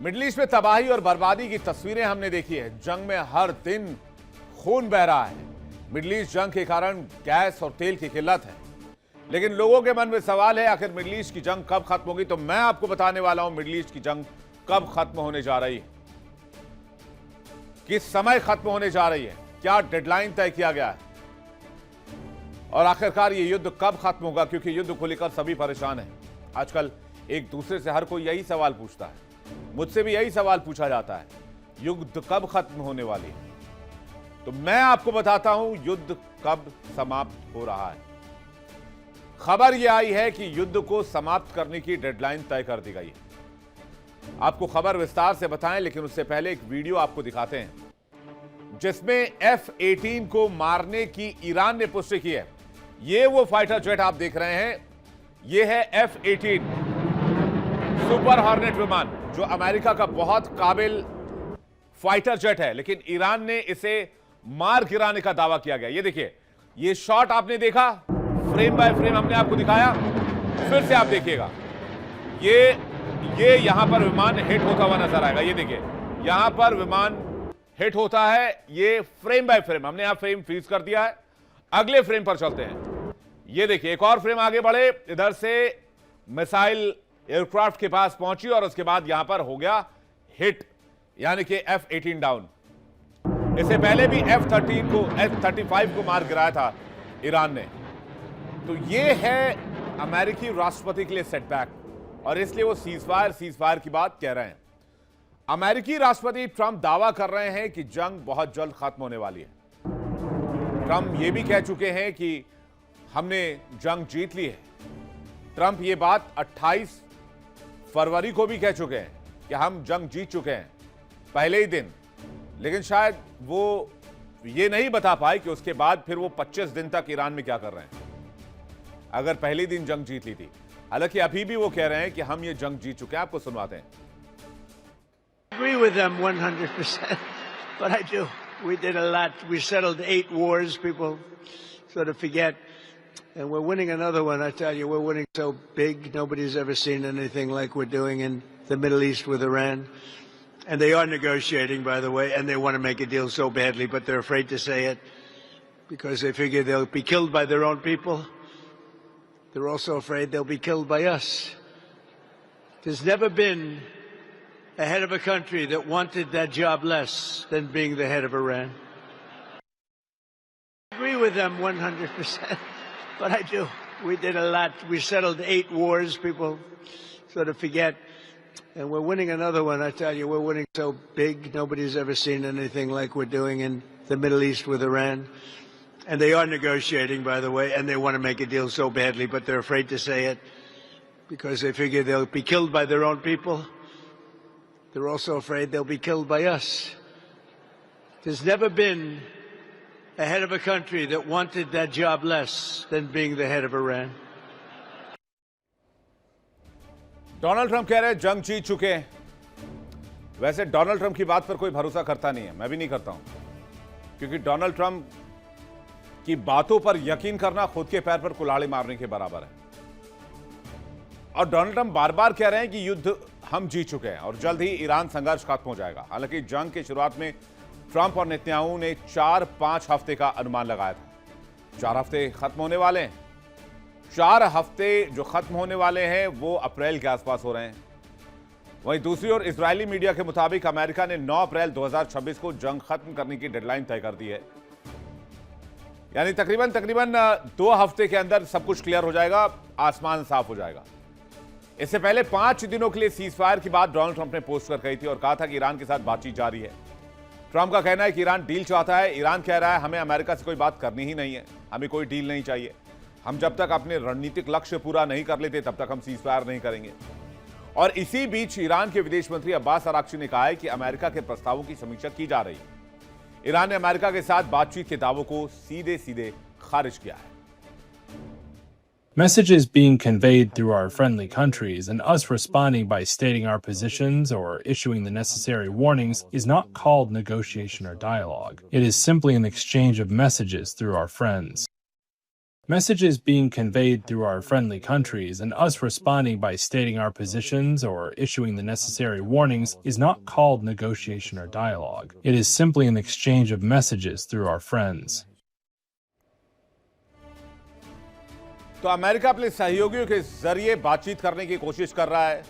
Middle east में तबाही और बर्बादी की तस्वीरें हमने देखी है। जंग में हर दिन खून बह रहा है। मिडल ईस्ट जंग के कारण गैस और तेल की किल्लत है, लेकिन लोगों के मन में सवाल है, आखिर मिडल ईस्ट की जंग कब खत्म होगी। तो मैं आपको बताने वाला हूं मिडल ईस्ट की जंग कब खत्म होने जा रही है, किस समय खत्म होने जा रही है, क्या डेडलाइन तय किया गया है और आखिरकार ये युद्ध कब खत्म होगा, क्योंकि युद्ध को लेकर सभी परेशान हैं। आजकल एक दूसरे से हर कोई यही सवाल पूछता है, मुझसे भी यही सवाल पूछा जाता है, युद्ध कब खत्म होने वाली है। तो मैं आपको बताता हूं युद्ध कब समाप्त हो रहा है। खबर यह आई है कि युद्ध को समाप्त करने की डेडलाइन तय कर दी गई है। आपको खबर विस्तार से बताएं, लेकिन उससे पहले एक वीडियो आपको दिखाते हैं जिसमें F-18 को मारने की ईरान ने पुष्टि की है। यह वो फाइटर जेट आप देख रहे हैं, यह है F-18 सुपर हॉर्नेट विमान, जो अमेरिका का बहुत काबिल फाइटर जेट है, लेकिन ईरान ने इसे मार गिराने का दावा किया गया। ये देखिए, ये शॉट आपने देखा, फ्रेम बाय फ्रेम हमने आपको दिखाया, फिर से आप देखिएगा, ये यहां पर विमान हिट होता हुआ नजर आएगा। ये देखिए, यहां पर विमान हिट होता है, ये फ्रेम बाय फ्रेम हमने यहां फ्रेम फ्रीज कर दिया है। अगले फ्रेम पर चलते हैं। ये देखिए, एक और फ्रेम आगे बढ़े, इधर से मिसाइल एयरक्राफ्ट के पास पहुंची और उसके बाद यहां पर हो गया हिट, यानी कि F-18 डाउन। इससे पहले भी F-35 को मार गिराया था ईरान ने। तो ये है अमेरिकी राष्ट्रपति के लिए सेटबैक, और इसलिए वो सीजफायर की बात कह रहे हैं। अमेरिकी राष्ट्रपति ट्रंप दावा कर रहे हैं कि जंग बहुत जल्द खत्म होने वाली है। ट्रंप ये भी कह चुके हैं कि हमने जंग जीत ली है। ट्रंप ये बात 28 फरवरी को भी कह चुके हैं कि हम जंग जीत चुके हैं पहले ही दिन, लेकिन शायद वो ये नहीं बता पाए कि उसके बाद फिर वो 25 दिन तक ईरान में क्या कर रहे हैं, अगर पहले दिन जंग जीत ली थी। हालांकि अभी भी वो कह रहे हैं कि हम ये जंग जीत चुके हैं। आपको सुनवाते हैं। Agree with them 100%, but I do. We did a lot. We settled 8 wars. People sort of forget. And we're winning another one. I tell you, we're winning so big. Nobody's ever seen anything like we're doing in the Middle East with Iran. And they are negotiating, by the way, and they want to make a deal so badly, but they're afraid to say it because they figure they'll be killed by their own people. They're also afraid they'll be killed by us. There's never been a head of a country that wanted that job less than being the head of Iran. I agree with them 100%, but I do. We did a lot. We settled 8 wars. People sort of forget. And we're winning another one. I tell you, we're winning so big. Nobody's ever seen anything like we're doing in the Middle East with Iran. And they are negotiating, by the way, and they want to make a deal so badly, but they're afraid to say it because they figure they'll be killed by their own people. They're also afraid they'll be killed by us. There's never been a head of a country that wanted that job less than being the head of Iran. Donald Trump कह रहे हैं जंग जीत चुके हैं। वैसे Donald Trump की बात पर कोई भरोसा करता नहीं है, मैं भी नहीं करता हूं, क्योंकि डोनाल्ड ट्रंप की बातों पर यकीन करना खुद के पैर पर कुल्हाड़ी मारने के बराबर है। और डोनाल्ड ट्रंप बार बार कह रहे हैं कि युद्ध हम जीत चुके हैं और जल्द ही ईरान संघर्ष खत्म हो जाएगा। हालांकि जंग की शुरुआत में ट्रंप और नेतन्याहू ने 4-5 हफ्ते का अनुमान लगाया था। 4 हफ्ते खत्म होने वाले हैं। 4 हफ्ते जो खत्म होने वाले हैं वो अप्रैल के आसपास हो रहे हैं। वहीं दूसरी ओर इजरायली मीडिया के मुताबिक अमेरिका ने 9 अप्रैल 2026 को जंग खत्म करने की डेडलाइन तय कर दी है। यानी तकरीबन 2 हफ्ते के अंदर सब कुछ क्लियर हो जाएगा, आसमान साफ हो जाएगा। इससे पहले 5 दिनों के लिए सीजफायर की बात डोनाल्ड ट्रंप ने पोस्ट कर कही थी और कहा था कि ईरान के साथ बातचीत जारी है। ट्रंप का कहना है कि ईरान डील चाहता है। ईरान कह रहा है हमें अमेरिका से कोई बात करनी ही नहीं है, हमें कोई डील नहीं चाहिए। हम जब तक अपने रणनीतिक लक्ष्य पूरा नहीं कर लेते तब तक हम सीजफायर नहीं करेंगे। और इसी बीच ईरान के विदेश मंत्री अब्बास अराक्ची ने कहा है कि अमेरिका के प्रस्तावों की समीक्षा की जा रही है। ईरान ने अमेरिका के साथ बातचीत के दावों को सीधे खारिज किया है। Messages being conveyed through our friendly countries and us responding by stating our positions or issuing the necessary warnings is not called negotiation or dialogue. It is simply an exchange of messages through our friends. Messages being conveyed through our friendly countries and us responding by stating our positions or issuing the necessary warnings is not called negotiation or dialogue. It is simply an exchange of messages through our friends. तो America अपने सहयोगियों के जरिए बातचीत करने की कोशिश कर रहा है,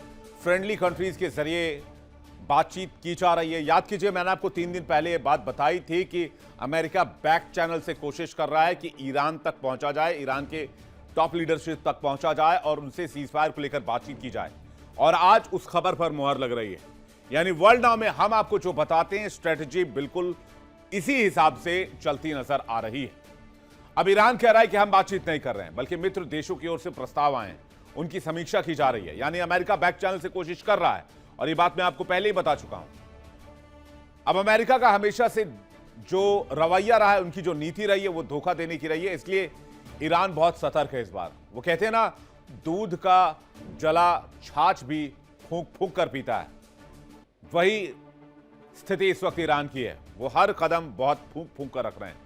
फ्रेंडली कंट्रीज के जरिए बातचीत की जा रही है। याद कीजिए, मैंने आपको 3 दिन पहले ये बात बताई थी कि अमेरिका बैक चैनल से कोशिश कर रहा है कि ईरान तक पहुंचा जाए, ईरान के टॉप लीडरशिप तक पहुंचा जाए और उनसे सीजफायर को लेकर बातचीत की जाए। और आज उस खबर पर मुहर लग रही है। यानी वर्ल्ड नाउ में हम आपको जो बताते हैं, स्ट्रेटजी बिल्कुल इसी हिसाब से चलती नजर आ रही है। अब ईरान कह रहा है कि हम बातचीत नहीं कर रहे हैं, बल्कि मित्र देशों की ओर से प्रस्ताव आए हैं, उनकी समीक्षा की जा रही है। यानी अमेरिका बैक चैनल से कोशिश कर रहा है, और ये बात मैं आपको पहले ही बता चुका हूं। अब अमेरिका का हमेशा से जो रवैया रहा है, उनकी जो नीति रही है, वो धोखा देने की रही है। इसलिए ईरान बहुत सतर्क है इस बार। वो कहते हैं ना, दूध का जला छाछ भी फूंक फूंक कर पीता है। वही स्थिति इस वक्त ईरान की है। वो हर कदम बहुत फूंक फूंक कर रख रहे हैं।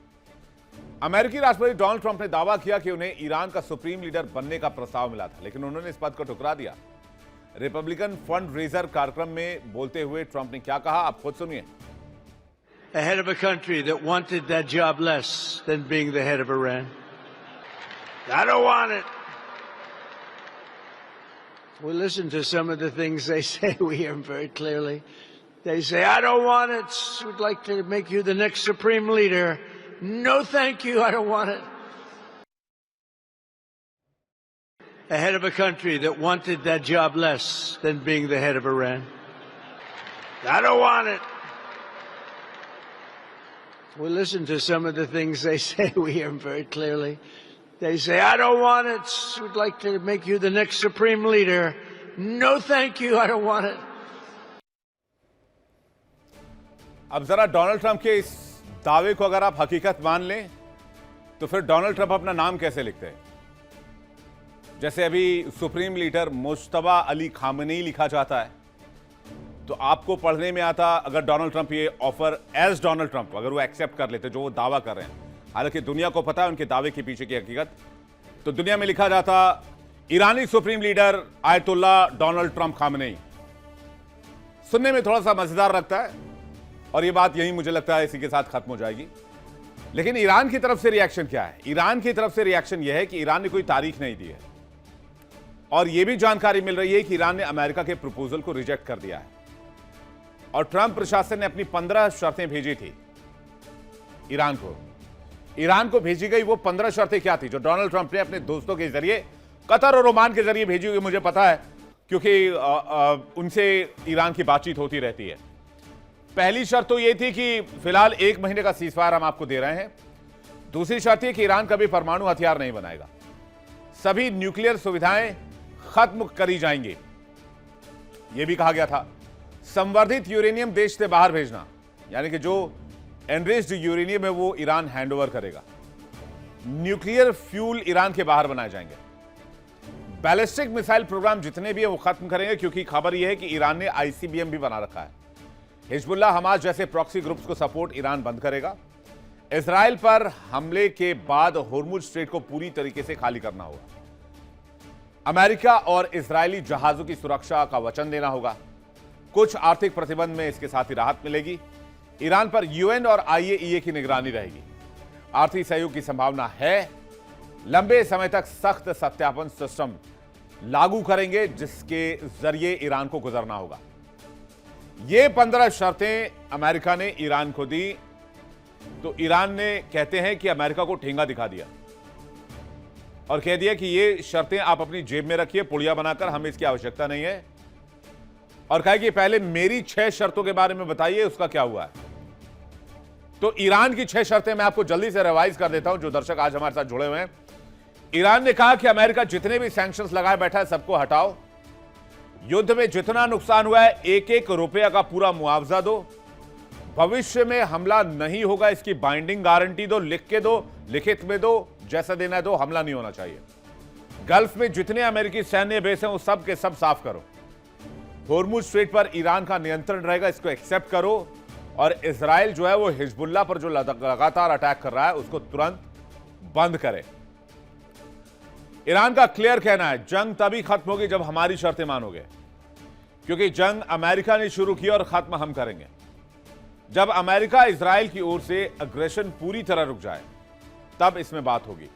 अमेरिकी राष्ट्रपति डोनाल्ड ट्रंप ने दावा किया कि उन्हें ईरान का सुप्रीम लीडर बनने का प्रस्ताव मिला था, लेकिन उन्होंने इस बात को ठुकरा दिया। रिपब्लिकन फंड रेजर कार्यक्रम में बोलते हुए ट्रंप ने क्या कहा, आप खुद सुनिए। The head of a country that wanted that job less than being the head of Iran. I don't want it. We listen to some of the things they say. We hear them very clearly. They say, I don't want it. We'd like to make you the next supreme leader. No, thank you. I don't want it. The head of a country that wanted that job less than being the head of Iran. I don't want it. We listen to some of the things they say. We hear them very clearly. They say, I don't want it. We'd like to make you the next supreme leader. No, thank you. I don't want it. अब जरा Donald Trump के इस दावे को अगर आप हकीकत मान लें, तो फिर डोनाल्ड ट्रंप अपना नाम कैसे लिखते हैं? जैसे अभी supreme leader Mushtaba Ali Khamenei लिखा जाता है, तो आपको पढ़ने में आता अगर डोनाल्ड ट्रंप ये ऑफर एज डोनाल्ड ट्रंप अगर वो एक्सेप्ट कर लेते, जो वो दावा कर रहे हैं, हालांकि दुनिया को पता है उनके दावे के पीछे की हकीकत, तो दुनिया में लिखा जाता ईरानी सुप्रीम लीडर आयतुल्ला डोनाल्ड ट्रंप खामनेई। सुनने में थोड़ा सा मजेदार लगता है, और ये बात यही मुझे लगता है इसी के साथ खत्म हो जाएगी। लेकिन ईरान की तरफ से रिएक्शन क्या है? ईरान की तरफ से रिएक्शन यह है कि ईरान ने कोई तारीख नहीं दी है, और यह भी जानकारी मिल रही है कि ईरान ने अमेरिका के प्रपोजल को रिजेक्ट कर दिया है। और ट्रंप प्रशासन ने अपनी 15 शर्तें भेजी थी ईरान को। ईरान को भेजी गई वो 15 शर्तें क्या थी, जो डोनाल्ड ट्रंप ने अपने दोस्तों के जरिए, कतर और ओमान के जरिए भेजी हुई, मुझे पता है क्योंकि उनसे ईरान की बातचीत होती रहती है। पहली शर्त तो यह थी कि फिलहाल 1 महीने का सीजफायर हम आपको दे रहे हैं। दूसरी शर्त यह कि ईरान कभी परमाणु हथियार नहीं बनाएगा, सभी न्यूक्लियर सुविधाएं खत्म करी जाएंगी। यह भी कहा गया था। संवर्धित यूरेनियम देश से बाहर भेजना, यानी कि जो एनरिच्ड यूरेनियम है वो ईरान हैंडओवर करेगा। न्यूक्लियर फ्यूल ईरान के बाहर बनाए जाएंगे। बैलिस्टिक मिसाइल प्रोग्राम जितने भी है वो खत्म करेंगे, क्योंकि खबर यह है कि ईरान ने आईसीबीएम भी बना रखा है। हिजबुल्लाह, हमास जैसे प्रॉक्सी ग्रुप्स को सपोर्ट ईरान बंद करेगा। इजराइल पर हमले के बाद होर्मुज स्ट्रेट को पूरी तरीके से खाली करना होगा। अमेरिका और इजरायली जहाजों की सुरक्षा का वचन देना होगा। कुछ आर्थिक प्रतिबंध में इसके साथ ही राहत मिलेगी। ईरान पर यूएन और आईएईए की निगरानी रहेगी। आर्थिक सहयोग की संभावना है। लंबे समय तक सख्त सत्यापन सिस्टम लागू करेंगे, जिसके जरिए ईरान को गुजरना होगा। ये 15 शर्तें अमेरिका ने ईरान को दी, तो ईरान ने कहते हैं कि अमेरिका को ठेंगा दिखा दिया और कह दिया कि ये शर्तें आप अपनी जेब में रखिए पुड़िया बनाकर, हमें इसकी आवश्यकता नहीं है। और कहा कि पहले मेरी 6 शर्तों के बारे में बताइए, उसका क्या हुआ है। तो ईरान की 6 शर्तें मैं आपको जल्दी से रिवाइज कर देता हूं, जो दर्शक आज हमारे साथ जुड़े हुए हैं। ईरान ने कहा कि अमेरिका जितने भी सैंक्शंस लगाए बैठा है सबको हटाओ। युद्ध में जितना नुकसान हुआ है 1-1 रुपया का पूरा मुआवजा दो। भविष्य में हमला नहीं होगा, इसकी बाइंडिंग गारंटी दो, लिख के दो, लिखित में दो, जैसा देना है दो, हमला नहीं होना चाहिए। गल्फ में जितने अमेरिकी सैन्य बेस हैं वो सब के सब साफ करो। होर्मुज स्ट्रेट पर ईरान का नियंत्रण रहेगा, इसको एक्सेप्ट करो। और इजराइल जो है वो हिजबुल्लाह पर जो लगातार अटैक कर रहा है उसको तुरंत बंद करे। ईरान का क्लियर कहना है जंग तभी खत्म होगी जब हमारी शर्तें मानोगे, क्योंकि जंग अमेरिका ने शुरू की और खत्म हम करेंगे। जब अमेरिका इजराइल की ओर से अग्रेशन पूरी तरह रुक जाए तब इसमें बात होगी।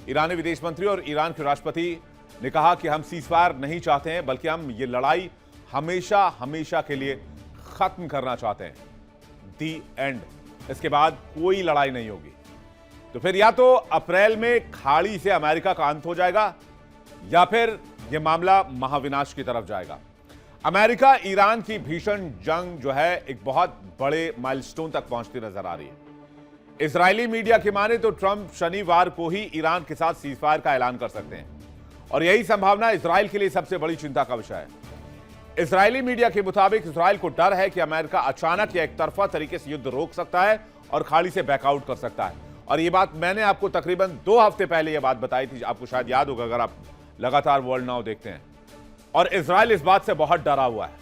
ईरानी विदेश मंत्री और ईरान के राष्ट्रपति ने कहा कि हम सीजफायर नहीं चाहते हैं, बल्कि हम ये लड़ाई हमेशा हमेशा के लिए खत्म करना चाहते हैं। दी एंड। इसके बाद कोई लड़ाई नहीं होगी। तो फिर या तो अप्रैल में खाड़ी से अमेरिका का अंत हो जाएगा या फिर यह मामला महाविनाश की तरफ जाएगा। अमेरिका ईरान की भीषण जंग जो है एक बहुत बड़े माइलस्टोन तक पहुंचती नजर आ रही है। इजरायली मीडिया की माने तो ट्रंप शनिवार को ही ईरान के साथ सीजफायर का ऐलान कर सकते हैं और यही संभावना इजराइल के लिए सबसे बड़ी चिंता का विषय है। इजरायली मीडिया के मुताबिक इजराइल को डर है कि अमेरिका अचानक या एक तरफा तरीके से युद्ध रोक सकता है और खाड़ी से बैकआउट कर सकता है। और यह बात मैंने आपको तकरीबन 2 हफ्ते पहले यह बात बताई थी, आपको शायद याद होगा अगर आप लगातार वर्ल्ड नाउ देखते हैं। और इजराइल इस बात से बहुत डरा हुआ है।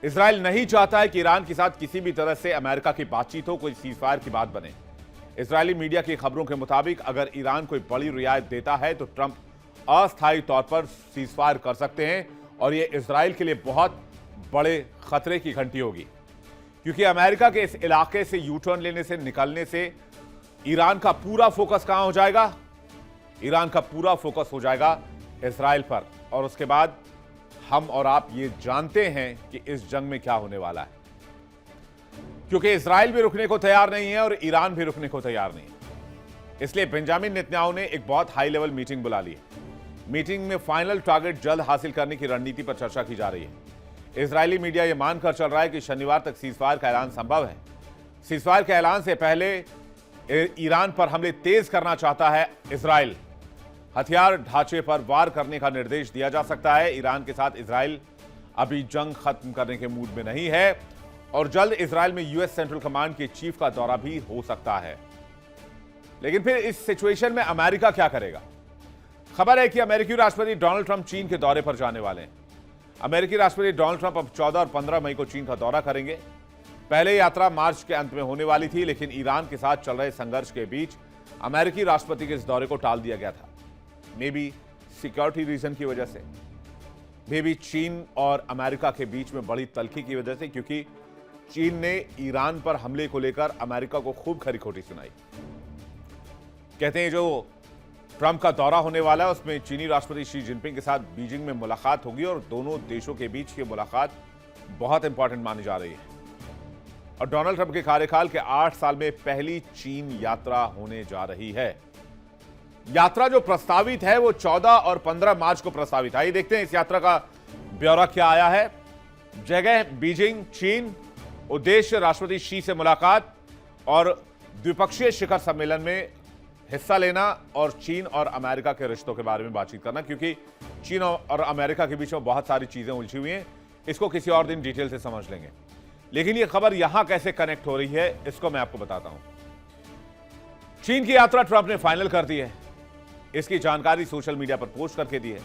इजराइल नहीं चाहता है कि ईरान के साथ किसी भी तरह से अमेरिका की बातचीत हो, कोई सीजफायर की बात बने। इजरायली मीडिया की खबरों के मुताबिक अगर ईरान कोई बड़ी रियायत देता है तो ट्रंप अस्थायी तौर पर सीजफायर कर सकते हैं और यह इजराइल के लिए बहुत बड़े खतरे की घंटी होगी, क्योंकि अमेरिका के इस इलाके से यू टर्न लेने से निकलने से ईरान का पूरा फोकस कहां हो जाएगा? ईरान का पूरा फोकस हो जाएगा इजराइल पर। और उसके बाद हम और आप ये जानते हैं कि इस जंग में क्या होने वाला है, क्योंकि इजराइल भी रुकने को तैयार नहीं है और ईरान भी रुकने को तैयार नहीं है। इसलिए बेंजामिन नेतन्याहू ने एक बहुत हाई लेवल मीटिंग बुला ली है। मीटिंग में फाइनल टारगेट जल्द हासिल करने की रणनीति पर चर्चा की जा रही है। इजरायली मीडिया यह मानकर चल रहा है कि शनिवार तक सीजफायर का ऐलान संभव है। सीजफायर के ऐलान से पहले ईरान पर हमले तेज करना चाहता है इजराइल। हथियार ढांचे पर वार करने का निर्देश दिया जा सकता है। ईरान के साथ इजराइल अभी जंग खत्म करने के मूड में नहीं है और जल्द इजराइल में यूएस सेंट्रल कमांड के चीफ का दौरा भी हो सकता है। लेकिन फिर इस सिचुएशन में अमेरिका क्या करेगा? खबर है कि अमेरिकी राष्ट्रपति डोनाल्ड ट्रंप चीन के दौरे पर जाने वाले हैं। अमेरिकी राष्ट्रपति डोनाल्ड ट्रंप अब 14 और 15 मई को चीन का दौरा करेंगे। पहले यात्रा मार्च के अंत में होने वाली थी, लेकिन ईरान के साथ चल रहे संघर्ष के बीच अमेरिकी राष्ट्रपति के इस दौरे को टाल दिया गया था। मे बी सिक्योरिटी रीजन की वजह से, मे बी चीन और अमेरिका के बीच में बड़ी तल्खी की वजह से, क्योंकि चीन ने ईरान पर हमले को लेकर अमेरिका को खूब खरी खोटी सुनाई। कहते हैं जो ट्रंप का दौरा होने वाला है उसमें चीनी राष्ट्रपति शी जिनपिंग के साथ बीजिंग में मुलाकात होगी और दोनों देशों के बीच की मुलाकात बहुत इंपॉर्टेंट मानी जा रही है। और डोनाल्ड ट्रंप के कार्यकाल के 8 साल में पहली चीन यात्रा होने जा रही है। यात्रा जो प्रस्तावित है वो 14 और 15 मार्च को प्रस्तावित है। आइए देखते हैं इस यात्रा का ब्यौरा क्या आया है। जगह बीजिंग, चीन। उद्देश्य राष्ट्रपति शी से मुलाकात और द्विपक्षीय शिखर सम्मेलन में हिस्सा लेना और चीन और अमेरिका के रिश्तों के बारे में बातचीत करना, क्योंकि चीन और अमेरिका के बीच में बहुत सारी चीजें उलझी हुई हैं। इसको किसी और दिन डिटेल से समझ लेंगे। लेकिन यह खबर यहां कैसे कनेक्ट हो रही है इसको मैं आपको बताता हूं। चीन की यात्रा ट्रंप ने फाइनल कर दी है। इसकी जानकारी सोशल मीडिया पर पोस्ट करके दी है।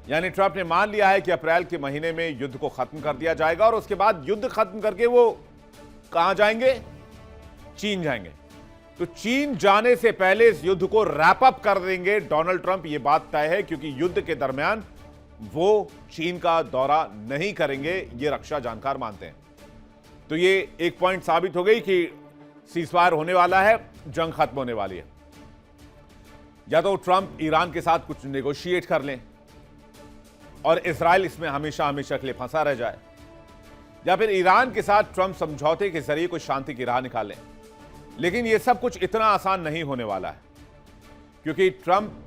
यानी ट्रंप ने मान लिया है कि अप्रैल के महीने में युद्ध को खत्म कर दिया जाएगा और उसके बाद युद्ध खत्म करके वो कहां जाएंगे? चीन जाएंगे। तो चीन जाने से पहले इस युद्ध को रैप अप कर देंगे डोनाल्ड ट्रंप, ये बात तय है, क्योंकि युद्ध के दरमियान वो चीन का दौरा नहीं करेंगे, ये रक्षा जानकार मानते हैं। तो ये एक पॉइंट साबित हो गई कि सीजफायर होने वाला है, जंग खत्म होने वाली है। या तो ट्रंप ईरान के साथ कुछ नेगोशिएट कर लें और इजराइल इसमें हमेशा हमेशा के लिए फंसा रह जाए, या फिर ईरान के साथ ट्रंप समझौते के जरिए कुछ शांति की राह निकालें। लेकिन यह सब कुछ इतना आसान नहीं होने वाला है, क्योंकि ट्रंप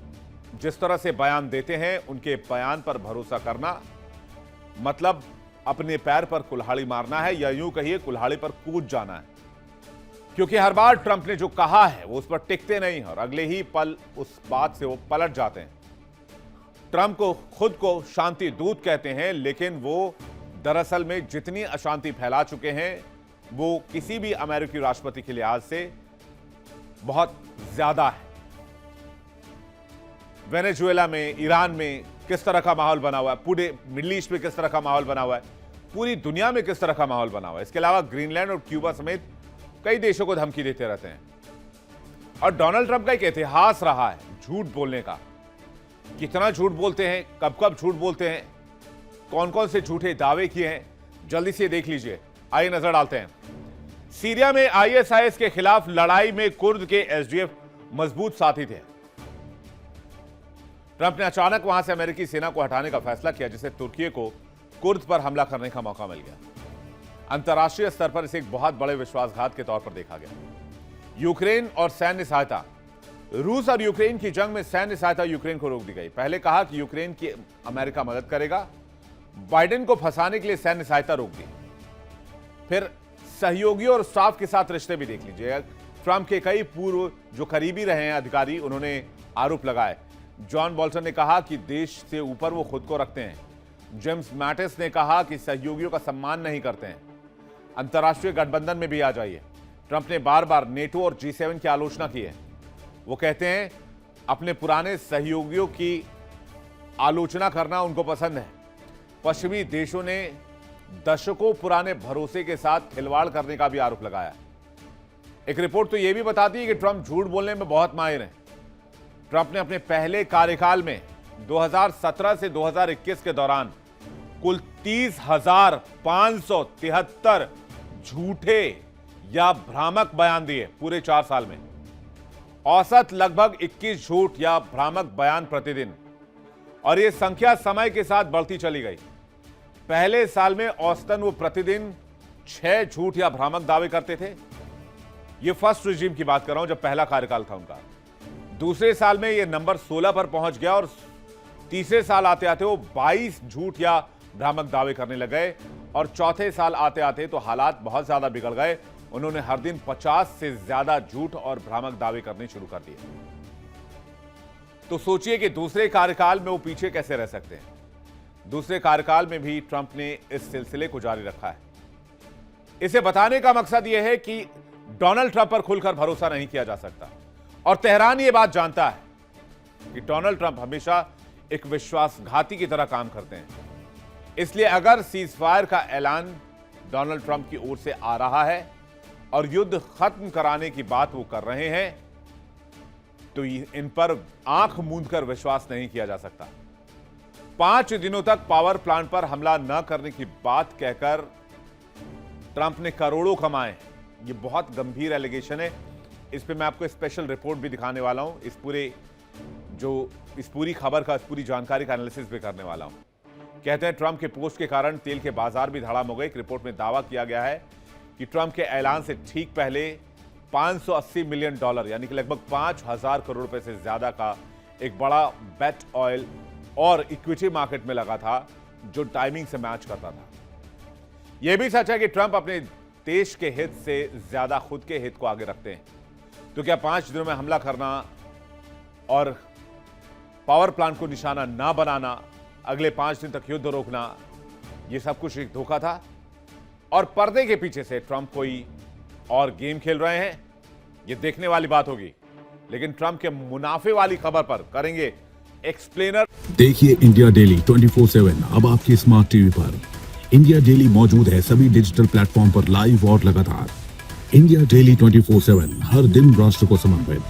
जिस तरह से बयान देते हैं उनके बयान पर भरोसा करना मतलब अपने पैर पर कुल्हाड़ी मारना है, या यूं कहिए कुल्हाड़ी पर कूद जाना है। क्योंकि हर बार ट्रंप ने जो कहा है वो उस पर टिकते नहीं और अगले ही पल उस बात से वो पलट जाते हैं। ट्रंप को खुद को शांति दूत कहते हैं, लेकिन वो दरअसल में जितनी अशांति फैला चुके हैं वो किसी भी अमेरिकी राष्ट्रपति के लिहाज से बहुत ज्यादा है। वेनेजुएला में, ईरान में किस तरह का माहौल बना हुआ है, पूरे मिडिल ईस्ट में किस तरह का माहौल बना हुआ है, पूरी दुनिया में किस तरह का माहौल बना हुआ है। इसके अलावा ग्रीनलैंड और क्यूबा समेत कई देशों को धमकी देते रहते हैं। और डोनाल्ड ट्रंप का एक इतिहास रहा है झूठ बोलने का। कितना झूठ बोलते हैं, कब कब झूठ बोलते हैं, कौन कौन से झूठे दावे किए हैं, जल्दी से देख लीजिए। आइए नजर डालते हैं। सीरिया में आईएसआईएस के खिलाफ लड़ाई में कुर्द के एसडीएफ मजबूत साथी थे। ट्रंप ने अचानक वहां से अमेरिकी सेना को हटाने का फैसला किया, जिससे तुर्की को कुर्द पर हमला करने का मौका मिल गया। अंतर्राष्ट्रीय स्तर पर इसे एक बहुत बड़े विश्वासघात के तौर पर देखा गया। यूक्रेन और सैन्य सहायता। रूस और यूक्रेन की जंग में सैन्य सहायता यूक्रेन को रोक दी गई। पहले कहा कि यूक्रेन की अमेरिका मदद करेगा, बाइडेन को फंसाने के लिए सैन्य सहायता रोक दी। फिर सहयोगियों और स्टाफ के साथ रिश्ते भी देख लीजिए। ट्रंप के कई पूर्व जो करीबी रहे हैं अधिकारी, उन्होंने आरोप लगाए। जॉन बोल्टन ने कहा कि देश से ऊपर वो खुद को रखते हैं। जेम्स मैटिस ने कहा कि सहयोगियों का सम्मान नहीं करते हैं। अंतर्राष्ट्रीय गठबंधन में भी आ जाइए। ट्रंप ने बार बार नेटो और G7 की आलोचना की है। वो कहते हैं अपने पुराने सहयोगियों की आलोचना करना उनको पसंद है। पश्चिमी देशों ने दशकों पुराने भरोसे के साथ खिलवाड़ करने का भी आरोप लगाया। एक रिपोर्ट तो यह भी बताती है कि ट्रंप झूठ बोलने में बहुत माहिर हैं। ट्रंप ने अपने पहले कार्यकाल में 2017 से 2021 के दौरान कुल 30,573 झूठे या भ्रामक बयान दिए पूरे 4 साल में। औसत लगभग 21 झूठ या भ्रामक बयान प्रतिदिन, और यह संख्या समय के साथ बढ़ती चली गई। पहले साल में औसतन वो प्रतिदिन 6 झूठ या भ्रामक दावे करते थे। ये फर्स्ट रिजीम की बात कर रहा हूं, जब पहला कार्यकाल था उनका। दूसरे साल में ये नंबर 16 पर पहुंच गया और तीसरे साल आते आते वो 22 झूठ या भ्रामक दावे करने लग गए, और चौथे साल आते आते तो हालात बहुत ज्यादा बिगड़ गए। उन्होंने हर दिन 50 से ज्यादा झूठ और भ्रामक दावे करने शुरू कर दिए। तो सोचिए कि दूसरे कार्यकाल में वो पीछे कैसे रह सकते हैं। दूसरे कार्यकाल में भी ट्रंप ने इस सिलसिले को जारी रखा है। इसे बताने का मकसद यह है कि डोनाल्ड ट्रंप पर खुलकर भरोसा नहीं किया जा सकता, और तेहरान यह बात जानता है कि डोनाल्ड ट्रंप हमेशा एक विश्वासघाती की तरह काम करते हैं। इसलिए अगर सीजफायर का ऐलान डोनाल्ड ट्रंप की ओर से आ रहा है और युद्ध खत्म कराने की बात वो कर रहे हैं, तो इन पर आंख मूंदकर विश्वास नहीं किया जा सकता। 5 दिनों तक पावर प्लांट पर हमला न करने की बात कहकर ट्रंप ने करोड़ों कमाए। ये बहुत गंभीर एलिगेशन है। इस पे मैं आपको स्पेशल रिपोर्ट भी दिखाने वाला हूं। इस पूरी खबर का, इस पूरी जानकारी का एनालिसिस भी करने वाला हूं। कहते हैं ट्रंप के पोस्ट के कारण तेल के बाजार भी धड़ाम हो गए। एक रिपोर्ट में दावा किया गया है कि ट्रंप के ऐलान से ठीक पहले $580 मिलियन यानी कि लगभग 5,000 करोड़ रुपए से ज्यादा का एक बड़ा बेट ऑयल और इक्विटी मार्केट में लगा था, जो टाइमिंग से मैच करता था। यह भी सच है कि ट्रंप अपने देश के हित से ज्यादा खुद के हित को आगे रखते हैं। तो क्या 5 दिनों में हमला करना और पावर प्लांट को निशाना ना बनाना, अगले 5 दिन तक युद्ध रोकना, यह सब कुछ एक धोखा था? और पर्दे के पीछे से ट्रंप कोई और गेम खेल रहे हैं? यह देखने वाली बात होगी। लेकिन ट्रंप के मुनाफे वाली खबर पर करेंगे एक्सप्लेनर। देखिए इंडिया डेली 24/7 अब आपकी स्मार्ट टीवी पर। इंडिया डेली मौजूद है सभी डिजिटल प्लेटफॉर्म पर लाइव और लगातार। इंडिया डेली 24/7 हर दिन राष्ट्र को समर्पित।